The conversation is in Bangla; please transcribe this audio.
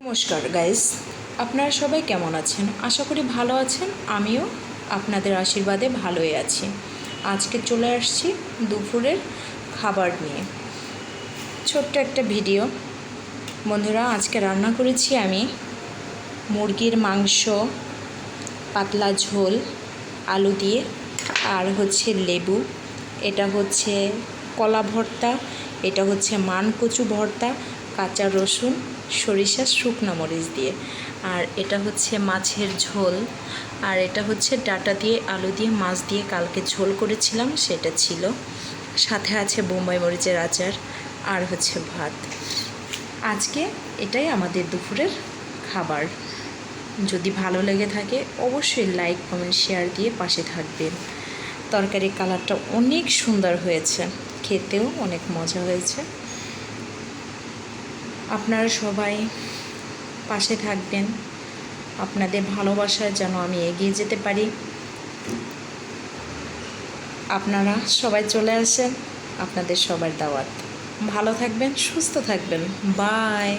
নমস্কার গাইস, আপনারা সবাই কেমন আছেন? আশা করি ভালো আছেন। আমিও আপনাদের আশীর্বাদে ভালোই আছি। আজকে চলে আসছি দুপুরের খাবার নিয়ে ছোট্ট একটা ভিডিও। বন্ধুরা, আজকে রান্না করেছি আমি মুরগির মাংস, পাতলা ঝোল আলু দিয়ে, আর হচ্ছে লেবু, এটা হচ্ছে কলা ভর্তা, এটা হচ্ছে মানকচু ভর্তা, কাঁচা রসুন, সরিষা, শুকনো মরিচ দিয়ে, আর এটা হচ্ছে মাছের ঝোল, আর এটা হচ্ছে ডাঁটা দিয়ে আলু দিয়ে মাছ দিয়ে কালকে ঝোল করেছিলাম সেটা ছিল, সাথে আছে বোম্বাই মরিচের আচার, আর হচ্ছে ভাত। আজকে এটাই আমাদের দুপুরের খাবার। যদি ভালো লেগে থাকে অবশ্যই লাইক, কমেন্ট, শেয়ার দিয়ে পাশে থাকবেন। তরকারির কালারটা অনেক সুন্দর হয়েছে, খেতেও অনেক মজা হয়েছে। আপনারা সবাই পাশে থাকবেন, আপনাদের ভালোবাসায় যেন আমি এগিয়ে যেতে পারি। আপনারা সবাই চলে আসেন, আপনাদের সবার দাওয়াত। ভালো থাকবেন, সুস্থ থাকবেন। বাই।